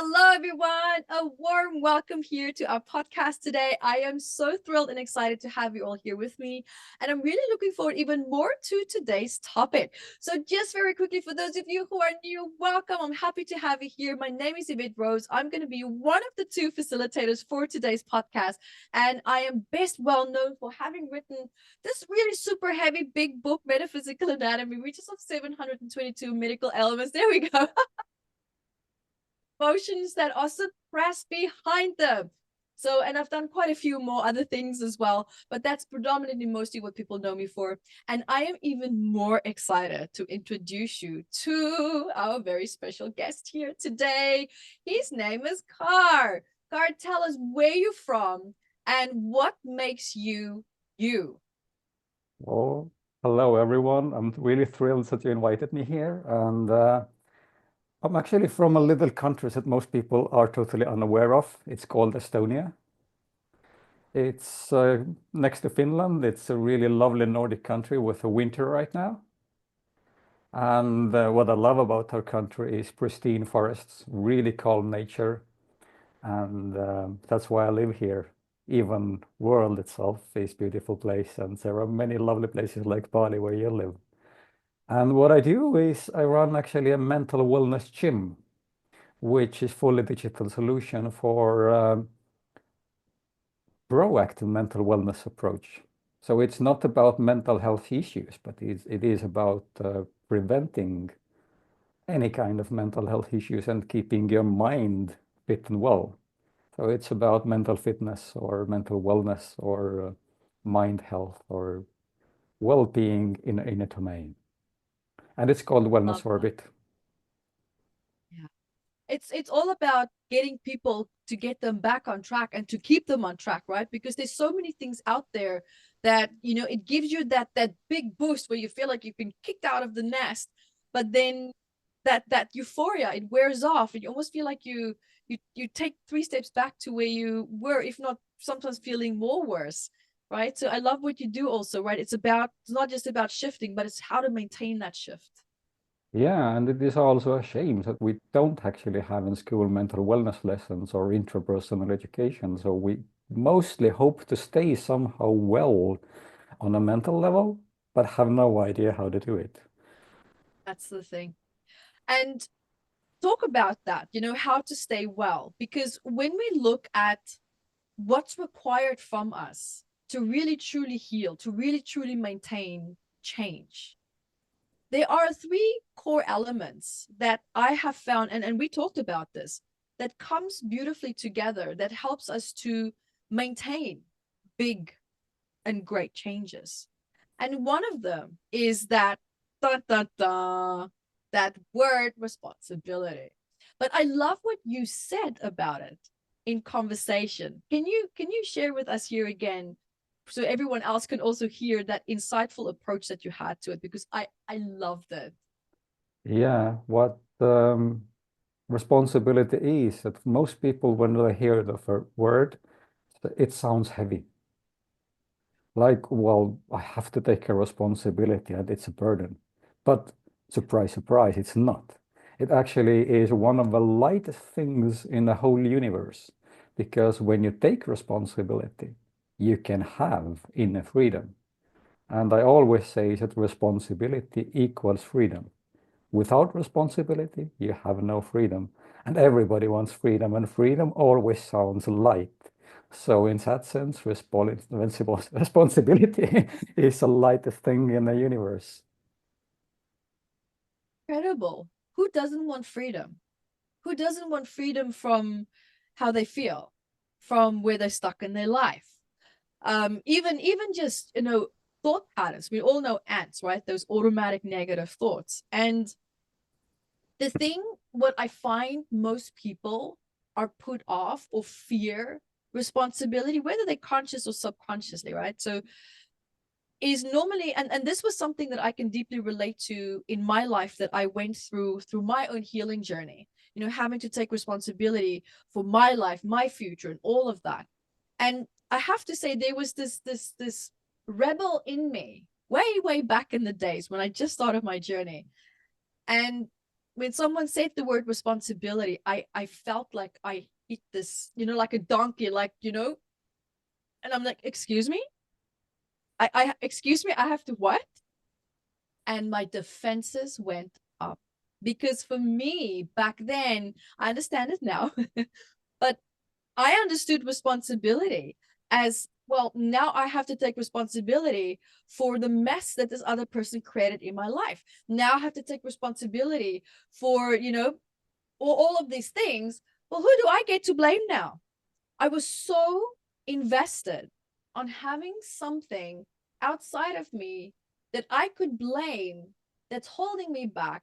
Hello, everyone. A warm welcome here to our podcast today. I am so thrilled and excited to have you all here with me. And I'm really looking forward even more to today's topic. So just very quickly, for those of you who are new, welcome. I'm happy to have you here. My name is Evette Rose. I'm going to be one of the two facilitators for today's podcast. And I am best well known for having written this really super heavy, big book, Metaphysical Anatomy, which is of 722 medical ailments. There we go. Emotions that are suppressed behind them. So, and I've done quite a few more other things as well, but that's predominantly mostly what people know me for. And I am even more excited to introduce you to our very special guest here today. His name is Kaur. Kaur, tell us where you're from and what makes you you. Well, hello everyone. I'm really thrilled that you invited me here. And I'm actually from a little country that most people are totally unaware of. It's called Estonia. It's next to Finland. It's a really lovely Nordic country with a winter right now. And what I love about our country is pristine forests, really calm nature. And that's why I live here. Even world itself is a beautiful place. And there are many lovely places like Bali where you live. And what I do is I run actually a mental wellness gym, which is fully digital solution for proactive mental wellness approach. So it's not about mental health issues, but it is about preventing any kind of mental health issues and keeping your mind fit and well. So it's about mental fitness or mental wellness or mind health or well-being in a domain. And it's called Love Wellness that. Orbit. Yeah. It's all about getting people to get them back on track and to keep them on track, right? Because there's so many things out there that it gives you that big boost where you feel like you've been kicked out of the nest, but then that euphoria, it wears off and you almost feel like you take 3 steps back to where you were, if not sometimes feeling more worse, right? So I love what you do also, right? It's not just about shifting, but it's how to maintain that shift. Yeah, and it is also a shame that we don't actually have in school mental wellness lessons or interpersonal education. So we mostly hope to stay somehow well on a mental level, but have no idea how to do it. That's the thing. And talk about that, how to stay well. Because when we look at what's required from us to really truly heal, to really truly maintain change, there are three core elements that I have found, and we talked about this, that comes beautifully together, that helps us to maintain big and great changes. And one of them is that da, da, da, that word responsibility. But I love what you said about it in conversation. Can you share with us here again so everyone else can also hear that insightful approach that you had to it? Because I loved it. Yeah, what responsibility is that most people, when they hear the word, it sounds heavy. Like, well, I have to take a responsibility and it's a burden. But surprise, surprise, it's not. It actually is one of the lightest things in the whole universe. Because when you take responsibility, you can have inner freedom. And I always say that responsibility equals freedom. Without responsibility, you have no freedom. And everybody wants freedom, and freedom always sounds light. So in that sense, responsibility is the lightest thing in the universe. Incredible. Who doesn't want freedom? Who doesn't want freedom from how they feel, from where they're stuck in their life? Even just thought patterns. We all know ants, right? Those automatic negative thoughts. And the thing, what I find most people are put off or fear responsibility, whether they're conscious or subconsciously, right? So is normally, and this was something that I can deeply relate to in my life, that I went through my own healing journey, having to take responsibility for my life, my future, and all of that. And I have to say, there was this rebel in me way back in the days when I just started my journey. And when someone said the word responsibility, I felt like I hit this, like a donkey, like, and I'm like, excuse me? Excuse me, I have to what? And my defenses went up. Because for me, back then, I understand it now, but I understood responsibility as well. Now I have to take responsibility for the mess that this other person created in my life. Now I have to take responsibility for, all of these things. Well, who do I get to blame now? I was so invested on having something outside of me that I could blame that's holding me back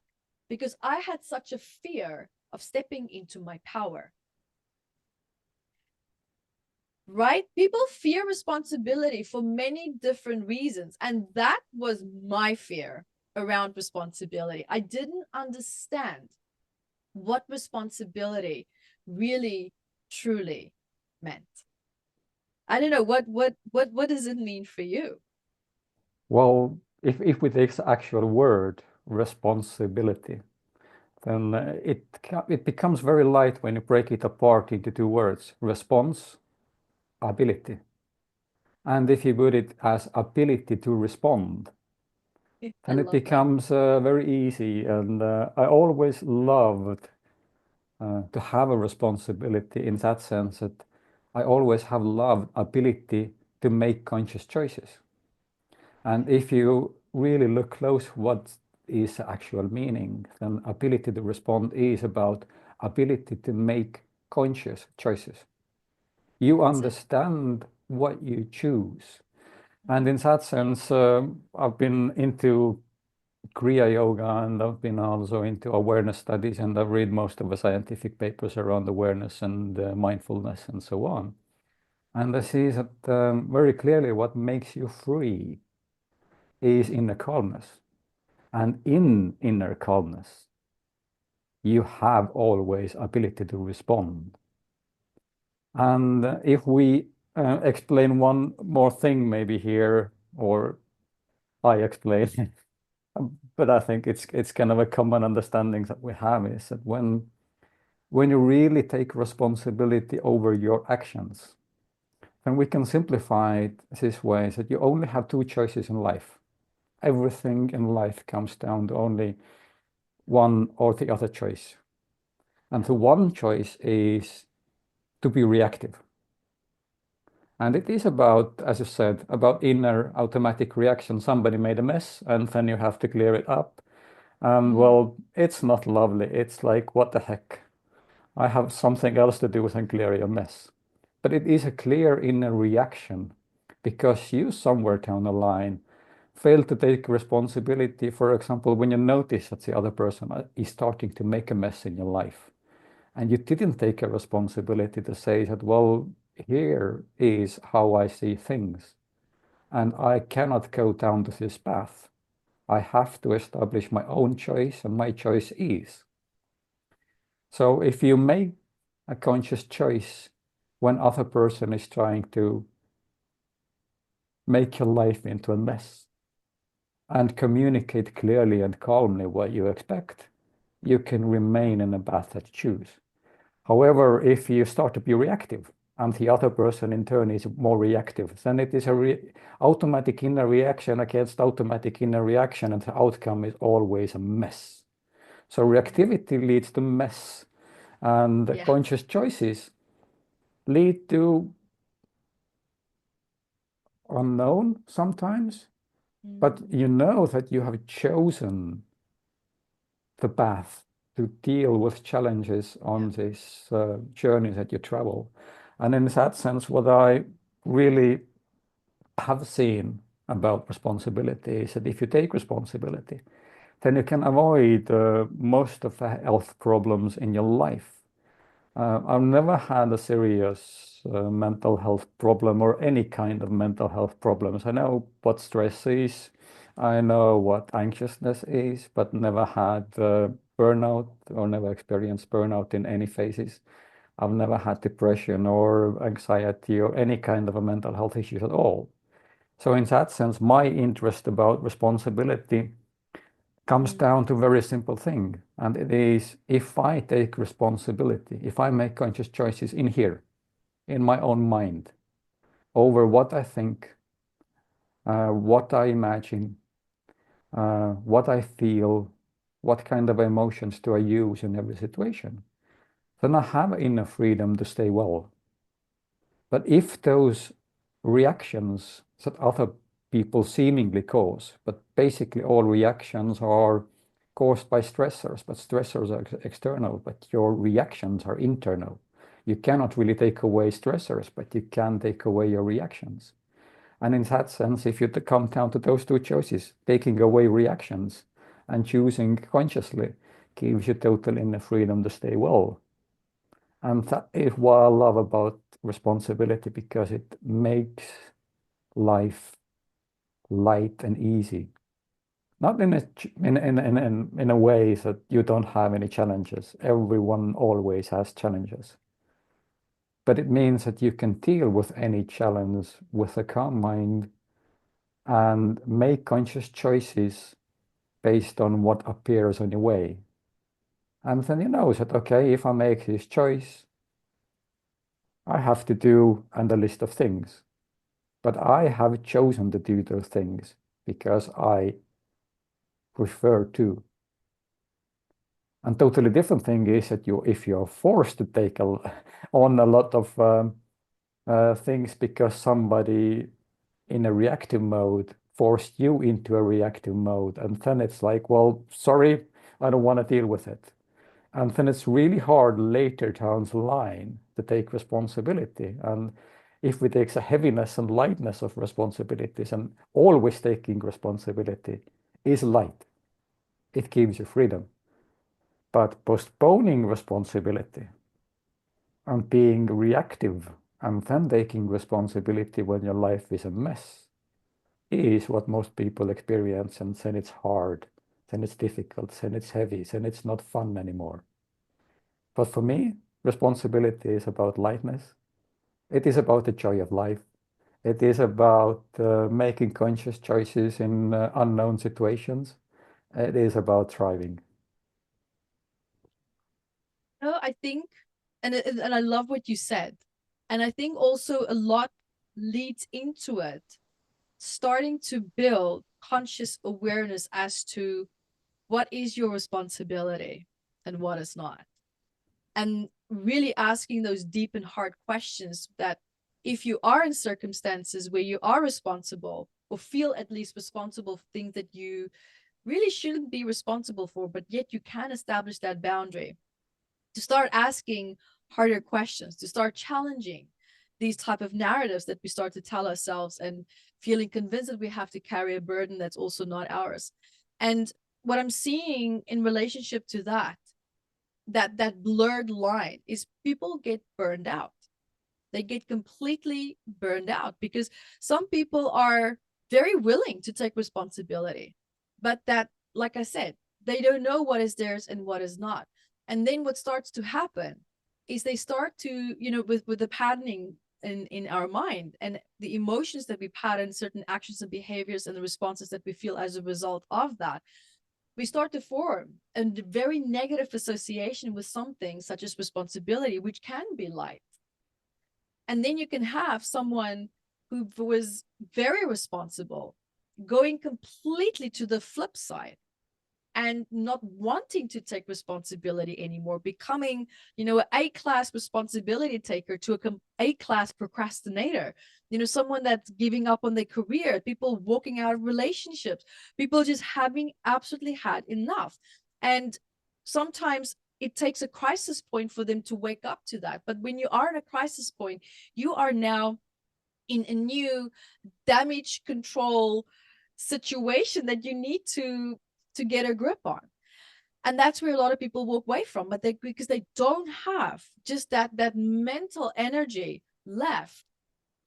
because I had such a fear of stepping into my power. Right? People fear responsibility for many different reasons. And that was my fear around responsibility. I didn't understand what responsibility really truly meant. I don't know what does it mean for you? Well, if we take the actual word responsibility, then it becomes very light when you break it apart into two words: response, ability. And if you put it as ability to respond, I then it love that. becomes very easy. And I always loved to have a responsibility in that sense that I always have loved ability to make conscious choices. And if you really look close what is the actual meaning, then ability to respond is about ability to make conscious choices. You That's it. understand what you choose. And in that sense, I've been into Kriya Yoga and I've been also into awareness studies and I've read most of the scientific papers around awareness and mindfulness and so on. And I see that very clearly what makes you free is inner calmness. And in inner calmness, you have always ability to respond. And if we explain one more thing maybe here, or I explain, but I think it's kind of a common understanding that we have is that when you really take responsibility over your actions, then we can simplify it this way, is that you only have two choices in life. Everything in life comes down to only one or the other choice. And the one choice is to be reactive. And it is about, as you said, about inner automatic reaction. Somebody made a mess and then you have to clear it up. And Mm, well, it's not lovely. It's like, what the heck? I have something else to do than clear your mess. But it is a clear inner reaction because you somewhere down the line fail to take responsibility. For example, when you notice that the other person is starting to make a mess in your life and you didn't take a responsibility to say that, well, here is how I see things and I cannot go down to this path. I have to establish my own choice and my choice is. So if you make a conscious choice when other person is trying to make your life into a mess and communicate clearly and calmly what you expect, you can remain in the path that you choose. However, if you start to be reactive and the other person in turn is more reactive, then it is a automatic inner reaction against automatic inner reaction, and the outcome is always a mess. So reactivity leads to mess, and yeah. conscious choices lead to unknown sometimes, but Mm, you know that you have chosen the path to deal with challenges yeah. on this journey that you travel. And in that sense, what I really have seen about responsibility is that if you take responsibility, then you can avoid most of the health problems in your life. I've never had a serious mental health problem or any kind of mental health problems. I know what stress is, I know what anxiousness is, but never had burnout or never experienced burnout in any phases. I've never had depression or anxiety or any kind of a mental health issues at all. So in that sense, my interest about responsibility comes Mm. down to a very simple thing, and it is, if I take responsibility, if I make conscious choices in here, in my own mind, over what I think, what I imagine, what I feel, what kind of emotions do I use in every situation, then I have enough freedom to stay well. But if those reactions that other people seemingly cause, but basically all reactions are caused by stressors, but stressors are external, but your reactions are internal. You cannot really take away stressors, but you can take away your reactions. And in that sense, if you come down to those two choices, taking away reactions and choosing consciously gives you total inner freedom to stay well. And that is what I love about responsibility, because it makes life light and easy. Not in a way that you don't have any challenges. Everyone always has challenges. But it means that you can deal with any challenge with a calm mind and make conscious choices based on what appears on your way. And then you know that, okay, if I make this choice, I have to do and a list of things. But I have chosen to do those things because I prefer to. And totally different thing is that if you're forced to take on a lot of things because somebody in a reactive mode forced you into a reactive mode, and then it's like, well, sorry, I don't want to deal with it. And then it's really hard later down the line to take responsibility. And if we take the heaviness and lightness of responsibilities, and always taking responsibility is light, it gives you freedom. But postponing responsibility and being reactive and then taking responsibility when your life is a mess is what most people experience. And then it's hard, then it's difficult, then it's heavy, then it's not fun anymore. But for me, responsibility is about lightness. It is about the joy of life. It is about making conscious choices in unknown situations. It is about thriving. No, I think, and I love what you said. And I think also a lot leads into it, starting to build conscious awareness as to what is your responsibility and what is not. And really asking those deep and hard questions that if you are in circumstances where you are responsible or feel at least responsible for things that you really shouldn't be responsible for, but yet you can establish that boundary, to start asking harder questions, to start challenging these type of narratives that we start to tell ourselves and feeling convinced that we have to carry a burden that's also not ours. And what I'm seeing in relationship to that blurred line is people get burned out. They get completely burned out because some people are very willing to take responsibility, but that, like I said, they don't know what is theirs and what is not. And then what starts to happen is they start to, with the patterning in our mind and the emotions that we pattern certain actions and behaviors and the responses that we feel as a result of that, we start to form a very negative association with something such as responsibility, which can be light. And then you can have someone who was very responsible going completely to the flip side and not wanting to take responsibility anymore, becoming, an A-class responsibility taker to a A-class procrastinator, someone that's giving up on their career, people walking out of relationships, people just having absolutely had enough. And sometimes it takes a crisis point for them to wake up to that. But when you are in a crisis point, you are now in a new damage control situation that you need to get a grip on. And that's where a lot of people walk away from, but because they don't have just that mental energy left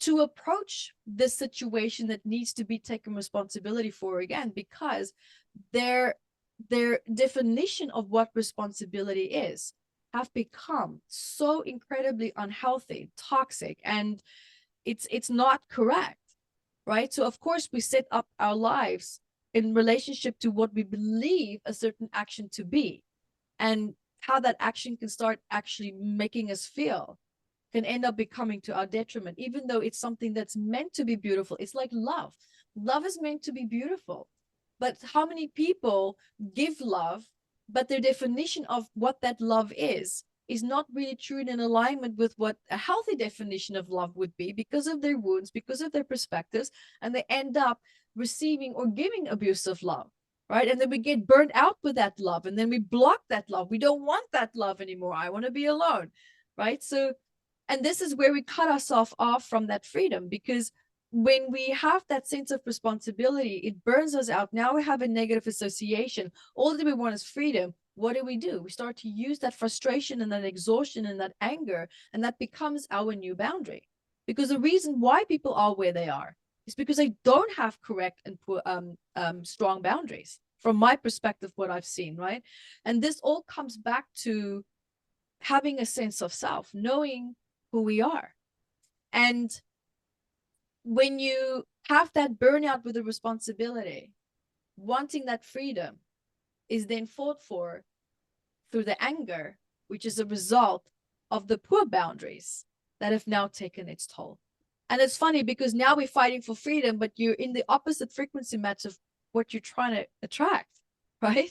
to approach the situation that needs to be taken responsibility for again, because their definition of what responsibility is have become so incredibly unhealthy, toxic, and it's not correct, right? So of course we set up our lives in relationship to what we believe a certain action to be, and how that action can start actually making us feel, can end up becoming to our detriment, even though it's something that's meant to be beautiful. It's like love. Love is meant to be beautiful. But how many people give love, but their definition of what that love is not really true and in alignment with what a healthy definition of love would be, because of their wounds, because of their perspectives, and they end up receiving or giving abusive love, right? And then we get burnt out with that love, and then we block that love. We don't want that love anymore. I want to be alone, right? So, and this is where we cut ourselves off from that freedom, because when we have that sense of responsibility, it burns us out. Now we have a negative association. All that we want is freedom. What do? We start to use that frustration and that exhaustion and that anger, and that becomes our new boundary. Because the reason why people are where they are is because they don't have correct and strong boundaries. From my perspective, what I've seen, right? And this all comes back to having a sense of self, knowing who we are. And when you have that burnout with the responsibility, wanting that freedom is then fought for through the anger, which is a result of the poor boundaries that have now taken its toll. And it's funny because now we're fighting for freedom, but you're in the opposite frequency match of what you're trying to attract, right?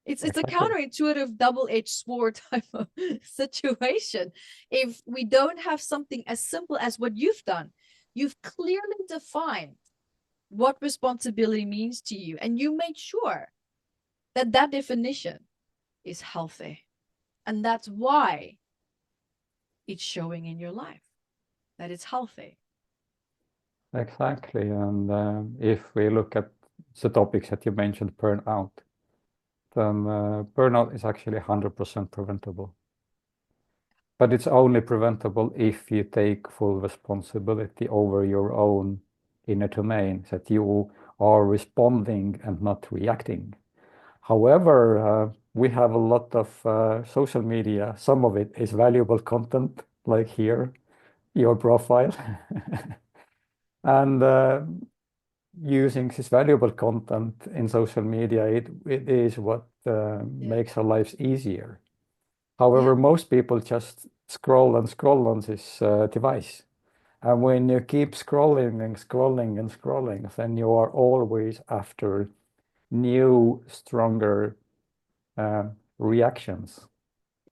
It's a Exactly. counterintuitive double-edged sword type of situation. If we don't have something as simple as what you've done, you've clearly defined what responsibility means to you, and you made sure that that definition is healthy. And that's why it's showing in your life that it's healthy. Exactly. And if we look at the topics that you mentioned, burnout, then burnout is actually 100% preventable. But it's only preventable if you take full responsibility over your own inner domain, that you are responding and not reacting. However, we have a lot of social media. Some of it is valuable content, like here, your profile. And using this valuable content in social media, it is what makes our lives easier. However, Yeah. most people just scroll and scroll on this device. And when you keep scrolling and scrolling and scrolling, then you are always after new, stronger reactions.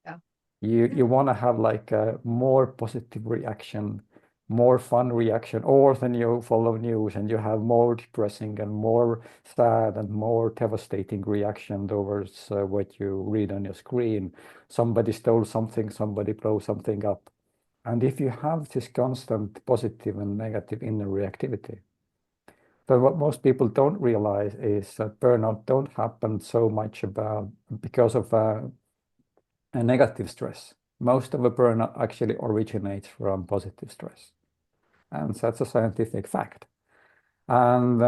Yeah. You want to have like a more positive reaction, more fun reaction, or then you follow news and you have more depressing and more sad and more devastating reaction towards what you read on your screen. Somebody stole something, somebody blew something up. And if you have this constant positive and negative inner reactivity, then what most people don't realize is that burnout don't happen so much about because of a negative stress. Most of the burnout actually originates from positive stress. And that's a scientific fact. And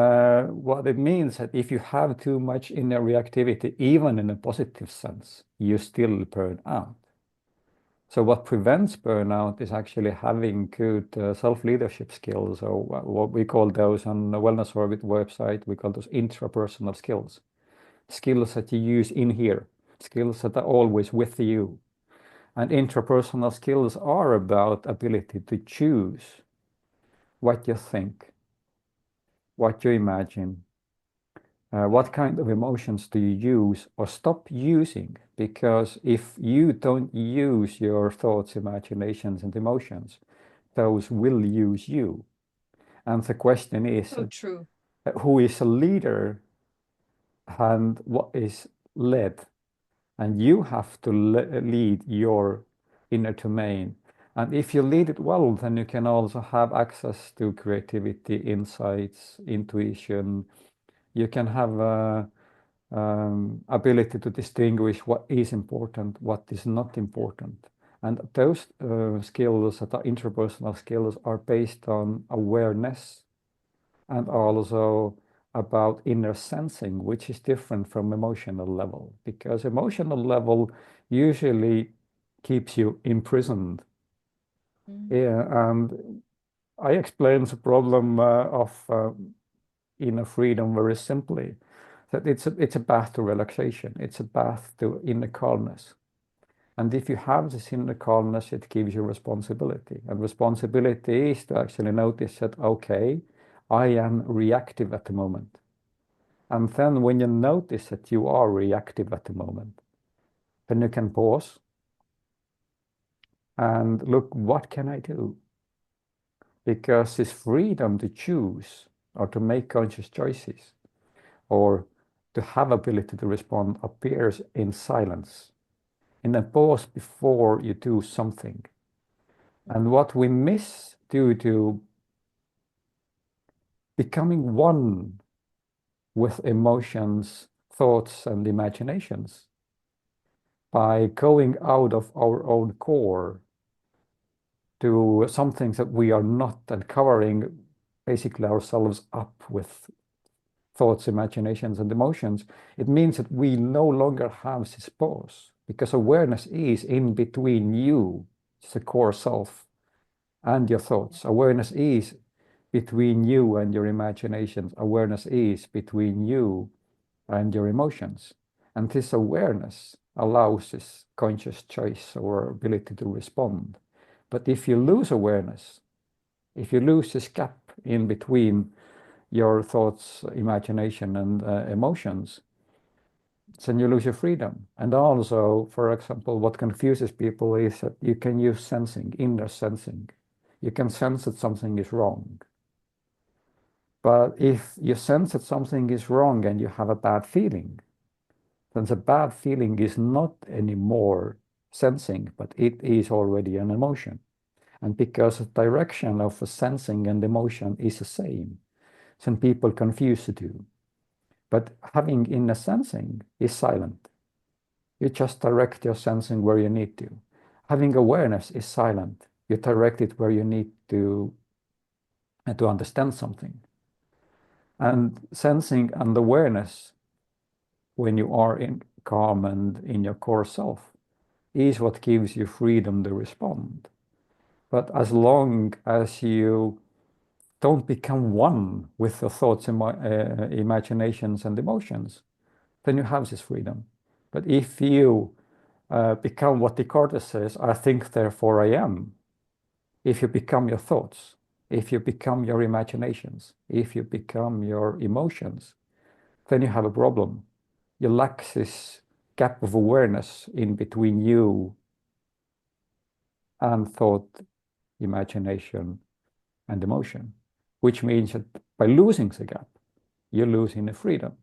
what it means that if you have too much inner reactivity, even in a positive sense, you still burn out. So what prevents burnout is actually having good self-leadership skills, or what we call those on the Wellness Orbit website, we call those intrapersonal skills. Skills that you use in here, skills that are always with you. And intrapersonal skills are about ability to choose what you think, what you imagine, what kind of emotions do you use or stop using? Because if you don't use your thoughts, imaginations, and emotions, those will use you. And the question is, So true. who is a leader and what is led? And you have to lead your inner domain. And if you lead it well, then you can also have access to creativity, insights, intuition. You can have ability to distinguish what is important, what is not important. And those skills that are interpersonal skills are based on awareness and also about inner sensing, which is different from emotional level, because emotional level usually keeps you imprisoned. Mm. Yeah, and I explained the problem of inner freedom very simply. That it's a path to relaxation. It's a path to inner calmness. And if you have this inner calmness, it gives you responsibility. And responsibility is to actually notice that, okay, I am reactive at the moment. And then when you notice that you are reactive at the moment, then you can pause and look, what can I do? Because this freedom to choose or to make conscious choices or to have ability to respond appears in silence, in a pause before you do something. And what we miss due to becoming one with emotions, thoughts, and imaginations by going out of our own core to something that we are not, and covering basically ourselves up with thoughts, imaginations, and emotions, it means that we no longer have this pause, because awareness is in between you, it's the core self, and your thoughts. Awareness is between you and your imaginations. Awareness is between you and your emotions. And this awareness allows this conscious choice or ability to respond. But if you lose awareness, if you lose this gap in between your thoughts, imagination, and emotions, then you lose your freedom. And also, for example, what confuses people is that you can use sensing, inner sensing. You can sense that something is wrong. But if you sense that something is wrong and you have a bad feeling, then the bad feeling is not anymore sensing, but it is already an emotion. And because the direction of the sensing and emotion is the same, then people confuse the two. But having inner sensing is silent. You just direct your sensing where you need to. Having awareness is silent. You direct it where you need to understand something. And sensing and awareness, when you are in calm and in your core self, is what gives you freedom to respond. But as long as you don't become one with your thoughts, imaginations, and emotions, then you have this freedom. But if you become what Descartes says, I think, therefore I am, if you become your thoughts, if you become your imaginations, if you become your emotions, then you have a problem. You lack this gap of awareness in between you and thought, imagination, and emotion, which means that by losing the gap, you're losing the freedom.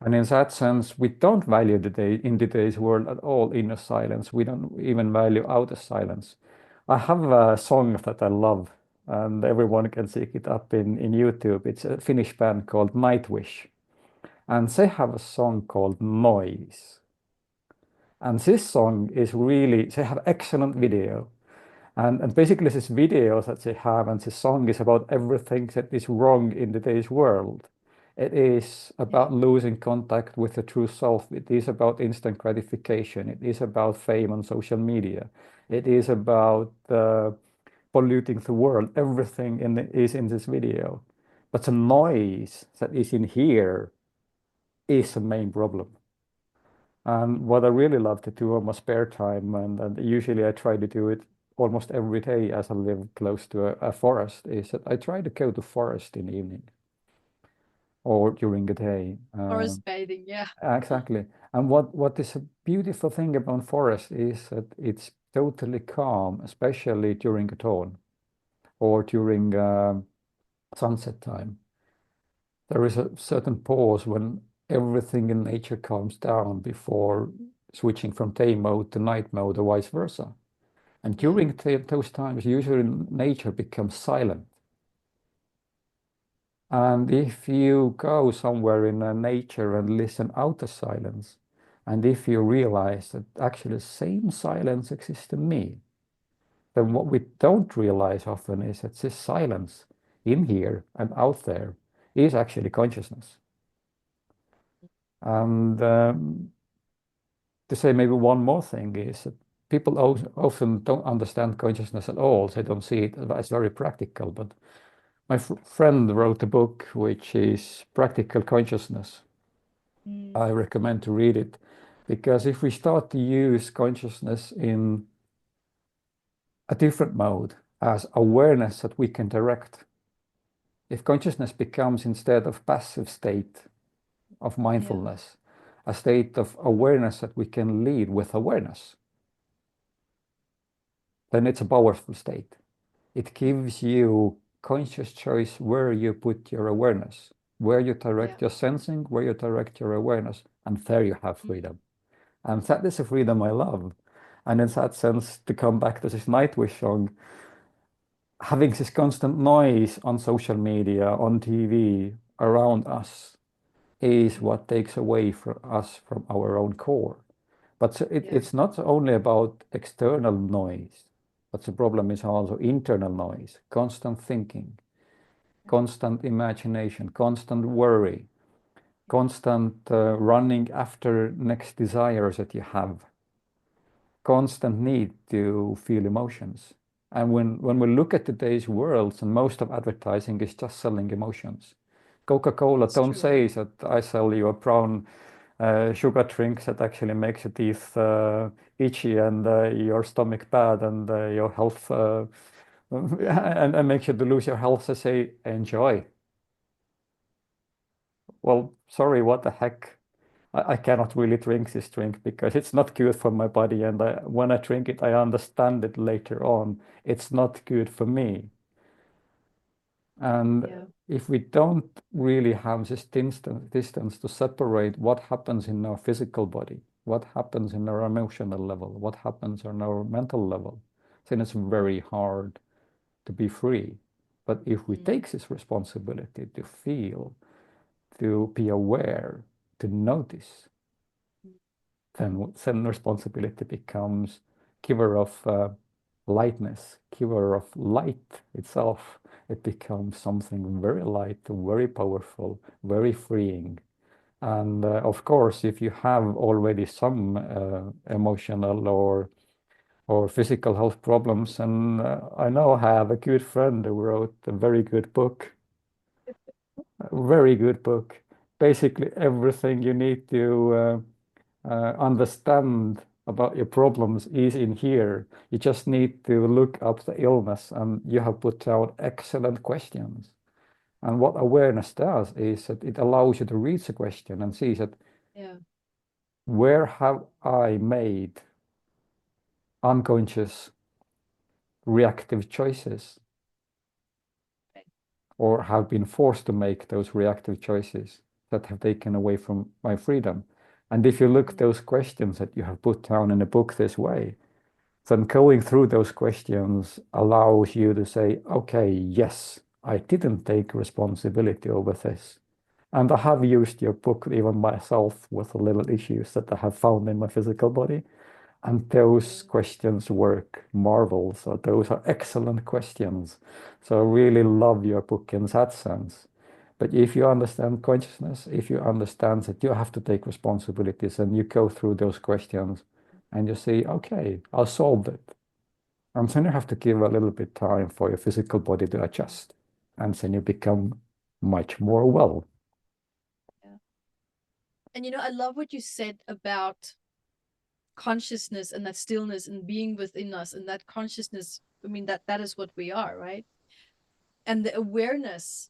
And in that sense, we don't value in today's world at all inner silence. We don't even value outer silence. I have a song that I love, and everyone can seek it up in YouTube. It's a Finnish band called Nightwish, and they have a song called Noise. And this song is really, they have excellent video. And basically this video that they have and this song is about everything that is wrong in today's world. It is about losing contact with the true self. It is about instant gratification. It is about fame on social media. It is about polluting the world. Everything is in this video. But the noise that is in here is the main problem. And what I really love to do on my spare time, and usually I try to do it almost every day as I live close to a forest, is that I try to go to forest in the evening or during the day. Forest bathing, yeah. Exactly. And what is a beautiful thing about forest is that it's totally calm, especially during the dawn or during sunset time. There is a certain pause when everything in nature calms down before switching from day mode to night mode or vice versa. And during those times, usually nature becomes silent. And if you go somewhere in nature and listen out of silence, and if you realize that actually the same silence exists in me, then what we don't realize often is that this silence in here and out there is actually consciousness. And to say maybe one more thing is that people often don't understand consciousness at all. They don't see it as very practical. But My friend wrote a book which is Practical Consciousness. Mm, I recommend to read it because if we start to use consciousness in a different mode as awareness that we can direct, if consciousness becomes instead of passive state of yeah, mindfulness, a state of awareness that we can lead with awareness, then it's a powerful state. It gives you conscious choice where you put your awareness, where you yeah, direct your sensing, where you direct your awareness, and there you have mm, freedom. And that is a freedom I love. And in that sense, to come back to this Nightwish song, having this constant noise on social media, on TV, around us is mm, what takes away from us from our own core. But yeah, it's not only about external noise, but the problem is also internal noise, constant thinking, yeah, constant imagination, constant worry, constant running after next desires that you have, constant need to feel emotions. And when yeah, we look at today's world, and most of advertising is just selling emotions. Coca-Cola it's don't true. say that I sell you a brown sugar drink that actually makes your teeth itchy and your stomach bad and your health Yeah, and makes you to lose your health. They say enjoy. Well, sorry, what the heck? I cannot really drink this drink because it's not good for my body. And when I drink it, I understand it later on. It's not good for me. And yeah, if we don't really have this distance to separate what happens in our physical body, what happens in our emotional level, what happens on our mental level, then it's very hard to be free. But if we mm, take this responsibility to feel, to be aware, to notice, mm, then responsibility becomes giver of lightness, giver of light itself. It becomes something very light, very powerful, very freeing. And of course, if you have already some emotional or physical health problems, and I know I have a good friend who wrote a very good book, a very good book. Basically, everything you need to understand about your problems is in here. You just need to look up the illness, and you have put out excellent questions. And what awareness does is that it allows you to read the question and see that yeah, where have I made unconscious reactive choices right, or have been forced to make those reactive choices that have taken away from my freedom. And if you look mm, those questions that you have put down in a book this way, then going through those questions allows you to say, okay, yes, I didn't take responsibility over this. And I have used your book even myself with the little issues that I have found in my physical body. And those mm, questions work marvels. So those are excellent questions. So I really love your book in that sense. But if you understand consciousness, if you understand that you have to take responsibilities and you go through those questions and you say, okay, I'll solve it. And then you have to give a little bit time for your physical body to mm, adjust. And then you become much more well. yeah. And I love what you said about consciousness and that stillness and being within us and that consciousness. I mean, that is what we are, right? And the awareness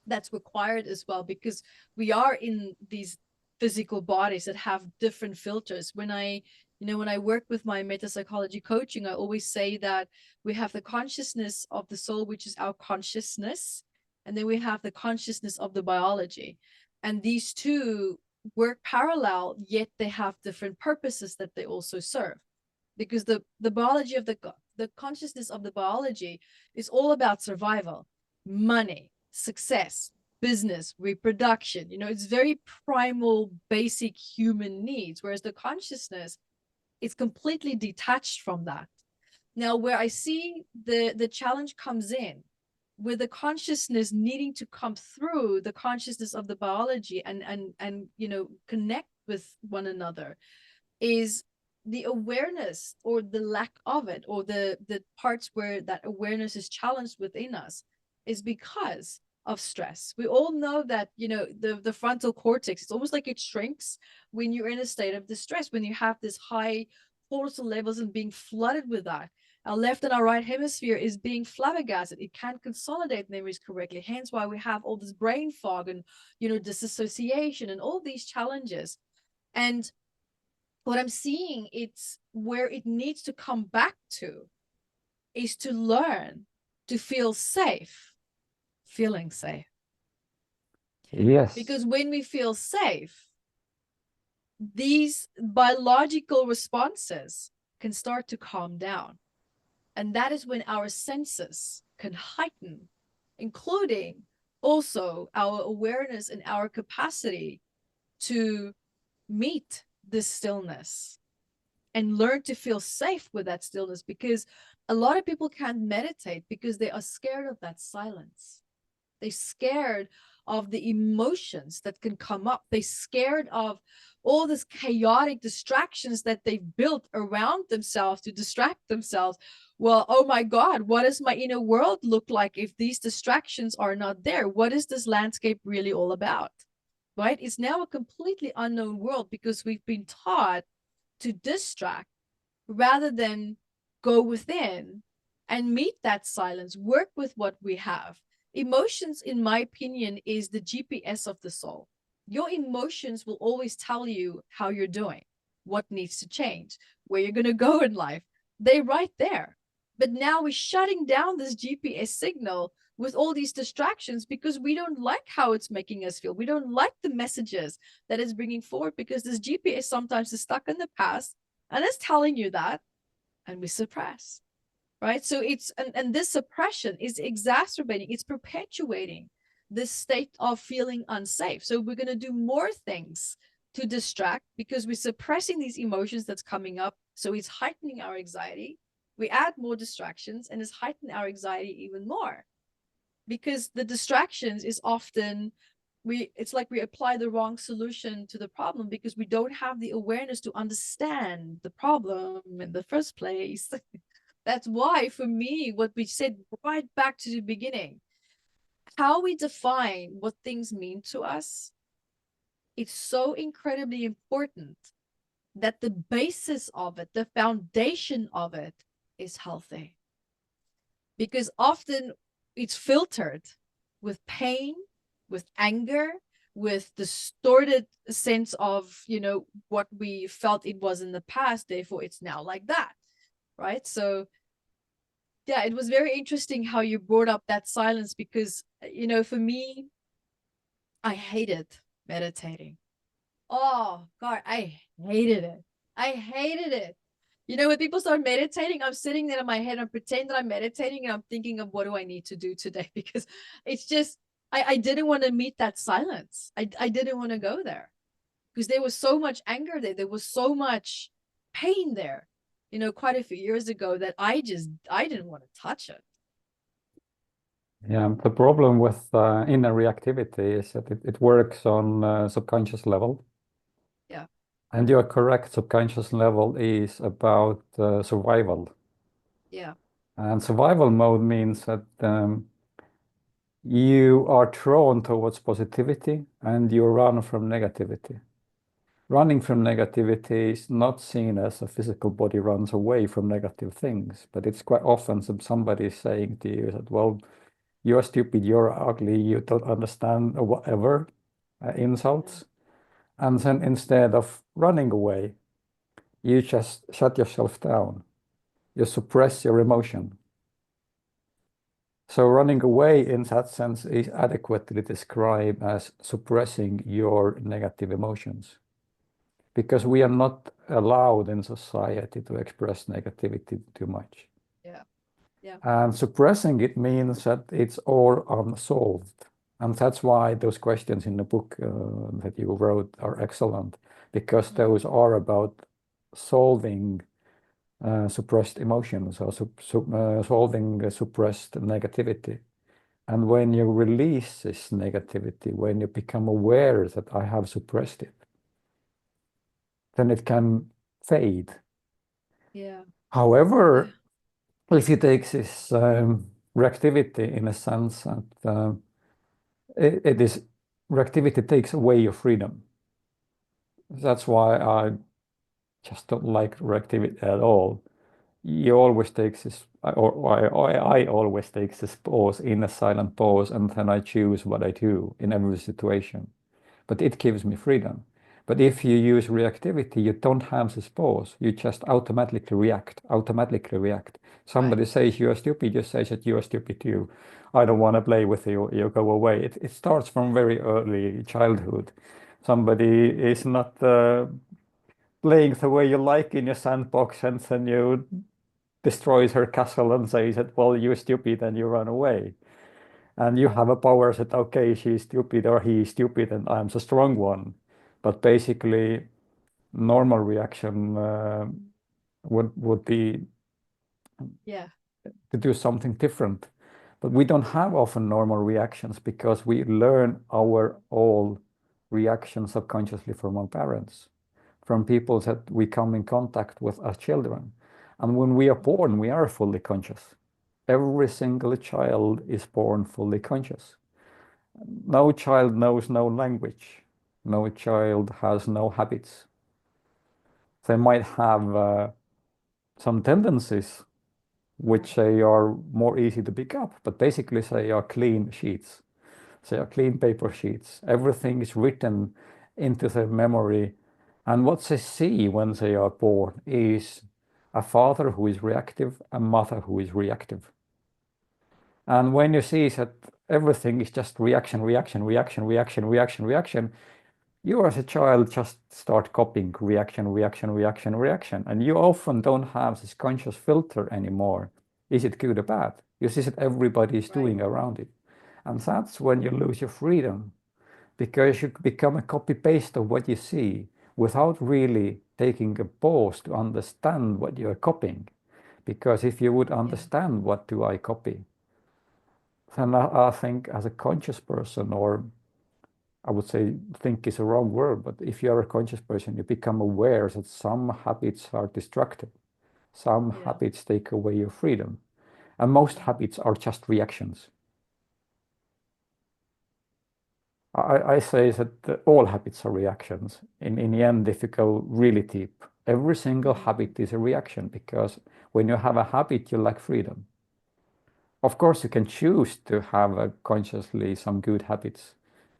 that's required as well, because we are in these physical bodies that have different filters. When I work with my metapsychology coaching, I always say that we have the consciousness of the soul, which is our consciousness, and then we have the consciousness of the biology, and these two work parallel, yet they have different purposes that they also serve, because the biology of the consciousness of the biology is all about survival, money, success, business, reproduction. It's very primal, basic human needs, whereas the consciousness is completely detached from that. Now, where I see the challenge comes in, with the consciousness needing to come through the consciousness of the biology and connect with one another, is the awareness or the lack of it, or the parts where that awareness is challenged within us, is because of stress. We all know that, the frontal cortex, it's almost like it shrinks when you're in a state of distress, when you have this high cortisol levels and being flooded with that. Our left and our right hemisphere is being flabbergasted. It can't consolidate memories correctly. Hence why we have all this brain fog and, disassociation and all these challenges. And what I'm seeing, it's where it needs to come back to is to learn to feel safe, feeling safe. Yes. Because when we feel safe, these biological responses can start to calm down. And that is when our senses can heighten, including also our awareness and our capacity to meet this stillness and learn to feel safe with that stillness, because a lot of people can't meditate because they are scared of that silence. They're scared of the emotions that can come up. They're scared of all this chaotic distractions that they've built around themselves to distract themselves. Well, oh my God, what does my inner world look like if these distractions are not there? What is this landscape really all about? Right? It's now a completely unknown world because we've been taught to distract rather than go within and meet that silence, work with what we have. Emotions, in my opinion, is the GPS of the soul. Your emotions will always tell you how you're doing, what needs to change, where you're going to go in life. They're right there. But now we're shutting down this GPS signal with all these distractions because we don't like how it's making us feel. We don't like the messages that it's bringing forward because this GPS sometimes is stuck in the past and it's telling you that, and we suppress. Right? So it's, and this suppression is exacerbating, it's perpetuating this state of feeling unsafe. So we're going to do more things to distract because we're suppressing these emotions that's coming up. So it's heightening our anxiety. We add more distractions and it's heightening our anxiety even more because the distractions is often, it's like we apply the wrong solution to the problem because we don't have the awareness to understand the problem in the first place. That's why, for me, what we said right back to the beginning, how we define what things mean to us, it's so incredibly important that the basis of it, the foundation of it, is healthy. Because often it's filtered with pain, with anger, with distorted sense of, what we felt it was in the past, therefore it's now like that, right? So yeah, it was very interesting how you brought up that silence because, for me, I hated meditating. Oh, God, I hated it. I hated it. When people start meditating, I'm sitting there in my head, I'm pretending that I'm meditating and I'm thinking of what do I need to do today? Because it's just, I didn't want to meet that silence. I didn't want to go there because there was so much anger there. There was so much pain there, quite a few years ago that I didn't want to touch it. Yeah, the problem with inner reactivity is that it works on subconscious level. Yeah. And you're correct, subconscious level is about survival. Yeah. And survival mode means that you are drawn towards positivity and you run from negativity. Running from negativity is not seen as a physical body runs away from negative things, but it's quite often somebody is saying to you that, well, you're stupid, you're ugly, you don't understand, or whatever, insults. And then instead of running away, you just shut yourself down. You suppress your emotion. So running away in that sense is adequately described as suppressing your negative emotions. Because we are not allowed in society to express negativity too much. Yeah. Yeah. And suppressing it means that it's all unsolved. And that's why those questions in the book that you wrote are excellent, because those are about solving suppressed emotions or solving suppressed negativity. And when you release this negativity, when you become aware that I have suppressed it, then it can fade. Yeah. However, if you take this reactivity in a sense that it is reactivity takes away your freedom. That's why I just don't like reactivity at all. You always takes this, I always takes this pause in a silent pause, and then I choose what I do in every situation. But it gives me freedom. But if you use reactivity, you don't have this pause. You just automatically react, automatically react. Right. Somebody says you are stupid, you say that you are stupid too. I don't want to play with you, you go away. It starts from very early childhood. Somebody is not playing the way you like in your sandbox, and then you destroys her castle and says that, well, you're stupid, and you run away. And you Yeah. have a power that, okay, she's stupid or he's stupid and I'm the strong one. But basically, normal reaction would be Yeah. to do something different. But we don't have often normal reactions because we learn our all reactions subconsciously from our parents, from people that we come in contact with as children. And when we are born, we are fully conscious. Every single child is born fully conscious. No child knows no language. No child has no habits. They might have some tendencies which they are more easy to pick up, but basically they are clean sheets. They are clean paper sheets. Everything is written into their memory. And what they see when they are born is a father who is reactive, a mother who is reactive. And when you see that everything is just reaction, reaction, reaction, reaction, reaction, reaction, you as a child just start copying reaction, reaction, reaction, reaction. And you often don't have this conscious filter anymore. Is it good or bad? You see that everybody is Right. doing around it. And that's when you lose your freedom because you become a copy paste of what you see without really taking a pause to understand what you are copying. Because if you would Yeah. understand what do I copy, then I think as a conscious person, or I would say think is a wrong word, but if you are a conscious person, you become aware that some habits are destructive. Some Yeah. habits take away your freedom. And most Yeah. habits are just reactions. I say that all habits are reactions. In the end, if you go really deep, every single Mm. habit is a reaction because when you have a habit, you lack freedom. Of course, you can choose to have consciously some good habits,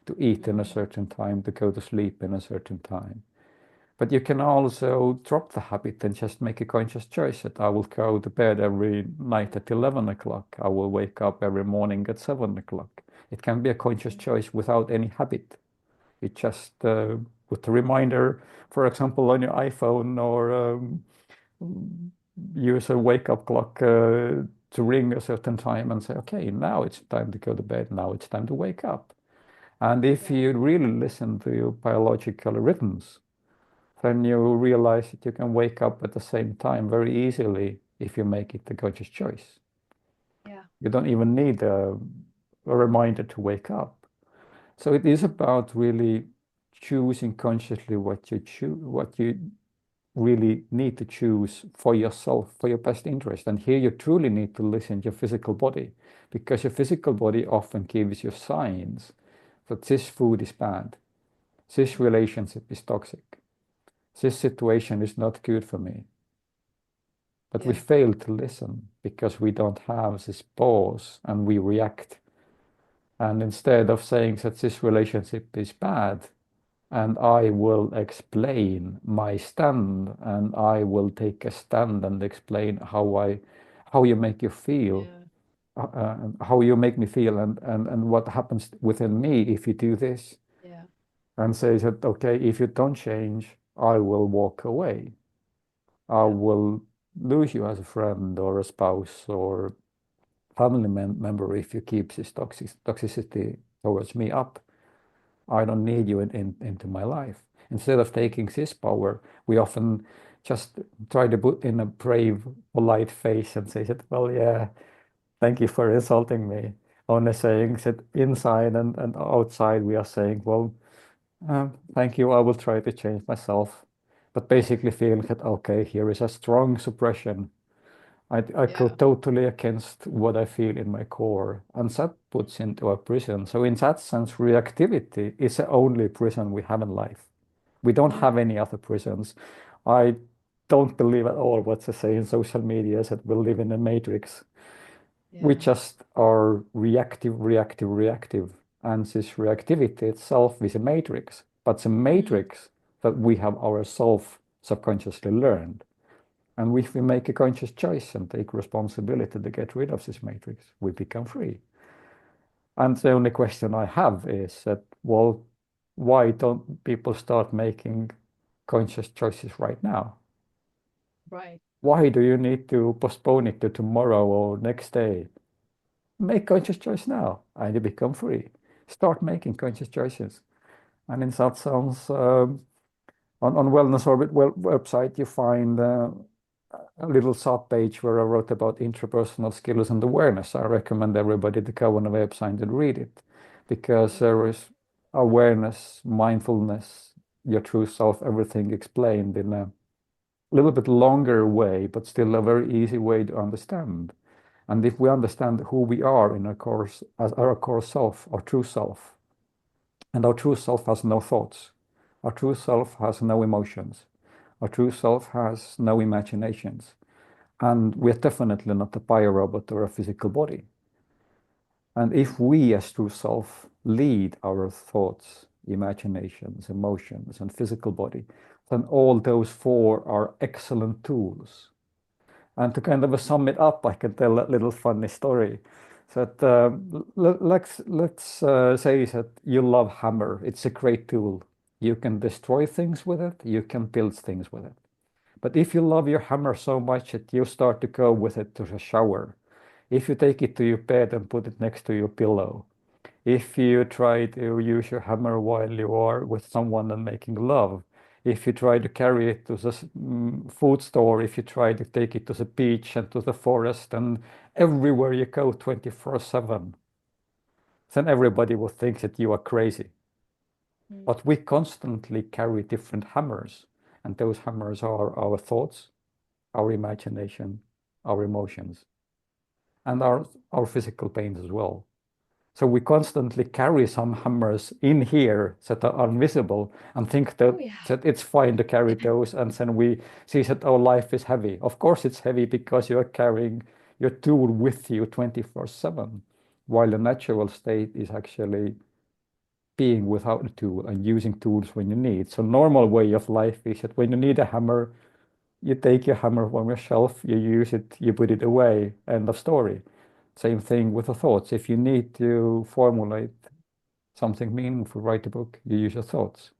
to eat in a Mm. certain time, to go to sleep in a certain time. But you can also drop the habit and just make a conscious choice that I will go to bed every night Yeah. at 11 o'clock. I will wake up every morning at 7 o'clock. It can be a conscious Yeah. choice without any habit. It just put a reminder, for example, on your iPhone, or use a wake up clock to ring a certain time and say, okay, now it's time to go to bed. Now it's time to wake up. And if Yeah. you really listen to your biological rhythms, then you realize that you can wake up at the same time very easily if you make it a conscious choice. Yeah. You don't even need a reminder to wake up. So it is about really choosing consciously what you choose, what you really need to choose for yourself, for your best interest. And here you truly need to listen to your physical body, because your physical body often gives you signs that this food is bad, this Mm. relationship is toxic, this situation is not good for me. But we Yeah. fail to listen because we don't have this pause and we react. And instead of saying that this relationship is bad, and I will explain my stand, and I will take a stand and explain how you make you feel, Yeah. how you make me feel, and what happens within me if you do this, Yeah. and say that, okay, if you don't change, I will walk away. I Yeah. will lose you as a friend or a spouse or family member if you keep this toxicity towards me up. I don't need you into my life. Instead of Mm. taking this power, we often just try to put in a brave, polite face and say that, well, yeah, thank you for insulting me. Only saying that inside and outside, we are saying, well, thank you, I will try to change myself. But basically feeling that, okay, here is a strong suppression I go Yeah. totally against what I feel in my core, and that puts into a prison. So in that sense, reactivity is the only prison we have in life. We don't Yeah. have any other prisons. I don't believe at all what they say in social media that we live in a matrix. We Yeah. just are reactive, reactive, reactive. And this reactivity itself is a matrix, but the Mm. matrix that we have ourselves subconsciously learned. And if we make a conscious choice and take responsibility to get rid of this matrix, we become free. And the only question I have is that, well, why don't people start making conscious choices right now? Right. Why do you need to postpone it to tomorrow or next day? Make conscious choice now and you become free. Start making conscious choices. And in that sense, on Wellness Orbit website, you find a little sub-page where I wrote about interpersonal skills and awareness. I recommend everybody to go on the website and read it because Yeah. there is awareness, mindfulness, your true self, everything explained in a little bit longer way, but still a very easy way to understand. And if we understand who we are in our course as our core self, our true self, and our true self has no thoughts, our true self has no emotions, our true self has no imaginations, and we're definitely not a biorobot or a physical body. And if we as true self lead our thoughts, imaginations, emotions, and physical body, then all those four are excellent tools. And to kind of sum it up, I can tell a little funny story. That let's say that you love hammer. It's a great tool. You can destroy things with it. You can build things with it. But if you love your hammer so much that you start to go with it to the shower, if you take it to your bed and put it next to your pillow, if you try to use your hammer while you are with someone and making love, if you try to carry it to the food store, if you try to take it to the beach and to the forest and everywhere you go 24/7, then everybody will think that you are crazy. Mm. But we constantly carry different hammers, and those hammers are our thoughts, our imagination, our emotions, and our physical pains as well. So we constantly carry some hammers in here that are invisible and think Oh, that, yeah. that it's fine to carry those. And then we see that our life is heavy. Of course, it's heavy because you're carrying your tool with you 24/7, while the natural state is actually being without a tool and using tools when you need. So normal way of life is that when you need a hammer, you take your hammer from your shelf, you use it, you put it away, end of story. Same thing with the thoughts. If you need to formulate something meaningful, write a book, you use your thoughts.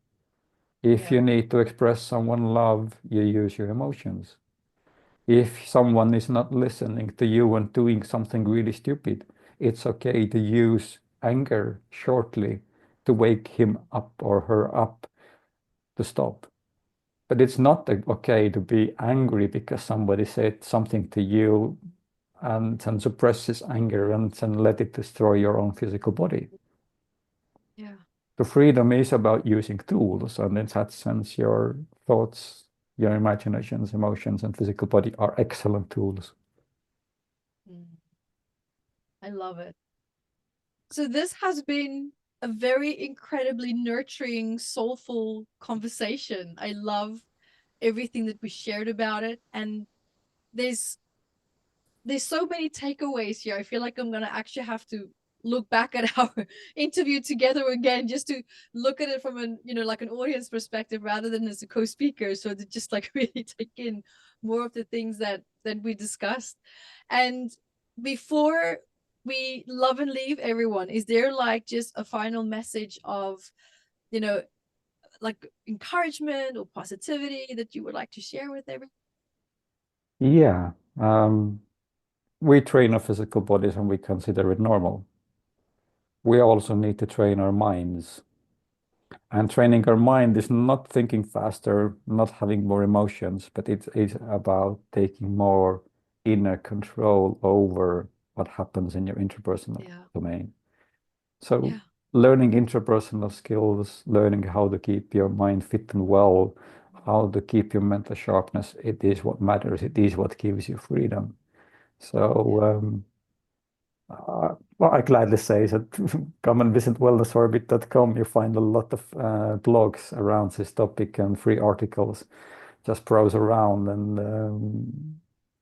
If Yeah. you need to express someone love, you use your emotions. If someone is not listening to you and doing something really stupid, it's okay to use anger shortly to wake him up or her up to stop. But it's not okay to be angry because somebody said something to you and then suppress this anger and then let it destroy your own physical body. Yeah. The freedom is about using tools, and in that sense, your thoughts, your imaginations, emotions, and physical body are excellent tools. Mm. I love it. So this has been a very incredibly nurturing, soulful conversation. I love everything that we shared about it. And there's there's so many takeaways here. I feel like I'm gonna actually have to look back at our interview together again just to look at it from an like an audience perspective rather than as a co-speaker, so to just like really take in more of the things that we discussed. And before we love and leave everyone, is there like just a final message of you know like encouragement or positivity that you would like to share with everyone? Yeah, we train our physical bodies and we consider it normal. We also need to train our minds. And training our mind is not thinking faster, not having more emotions, but it is about taking more inner control over what happens in your interpersonal Yeah. domain. So Yeah. learning interpersonal skills, learning how to keep your mind fit and well, how to keep your mental sharpness, it is what matters. It is what gives you freedom. So, well, I gladly say that come and visit wellnessorbit.com. You find a lot of blogs around this topic and free articles. Just browse around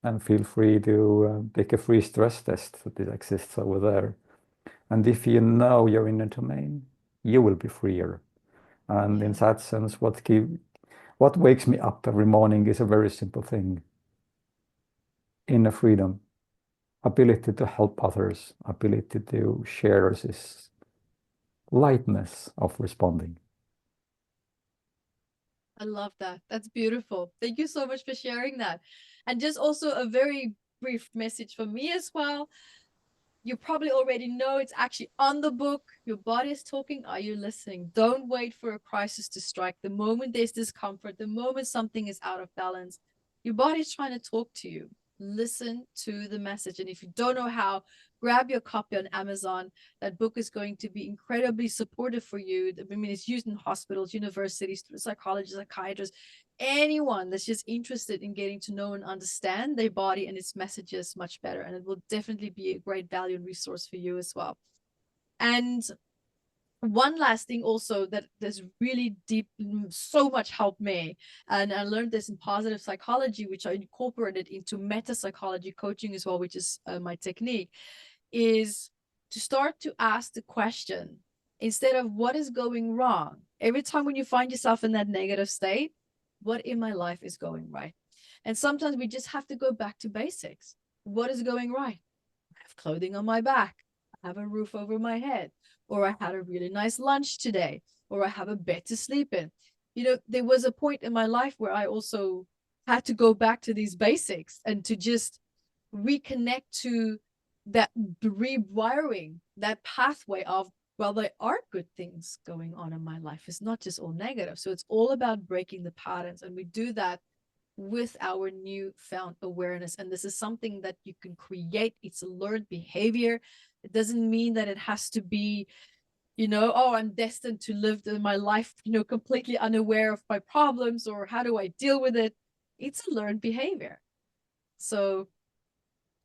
and feel free to take a free stress test that exists over there. And if you know your inner domain, you will be freer. And in Yeah, that sense, what wakes me up every morning is a very simple thing: inner freedom, ability to help others, ability to share this lightness of responding. I love that. That's beautiful. Thank you so much for sharing that. And just also a very brief message for me as well. You probably already know it's actually on the book. Your body is talking. Are you listening? Don't wait for a crisis to strike. The moment there's discomfort, the moment something is out of balance, your body is trying to talk to you. Listen to the message. And if you don't know how, grab your copy on Amazon. That book is going to be incredibly supportive for you. I mean, it's used in hospitals, universities, psychologists, psychiatrists, anyone that's just interested in getting to know and understand their body and its messages much better. And it will definitely be a great value and resource for you as well. And one last thing also that there's really deep, so much helped me, and I learned this in positive psychology, which I incorporated into meta psychology coaching as well, which is my technique, is to start to ask the question instead of what is going wrong. Every time when you find yourself in that negative state, what in my life is going right? And sometimes we just have to go back to basics. What is going right? I have clothing on my back. I have a roof over my head. Or I had a really nice lunch today. Or I have a bed to sleep in. There was a point in my life where I also had to go back to these basics and to just reconnect to that rewiring, that pathway of, well, there are good things going on in my life. It's not just all negative. So it's all about breaking the patterns. And we do that with our newfound awareness. And this is something that you can create. It's a learned behavior. It doesn't mean that it has to be, oh, I'm destined to live my life, completely unaware of my problems or how do I deal with it. It's a learned behavior. So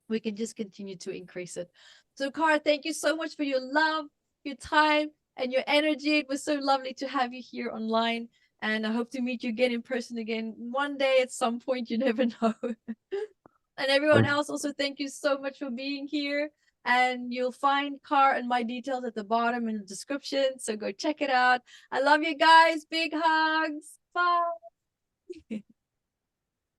we can just continue to increase it. So, Kaur, thank you so much for your love, your time, and your energy. It was so lovely to have you here online. And I hope to meet you again in person again one day at some point. You never know. And everyone Thank, else, also, thank you so much for being here. And you'll find Kaur and my details at the bottom in the description. So go check it out. I love you guys. Big hugs. Bye.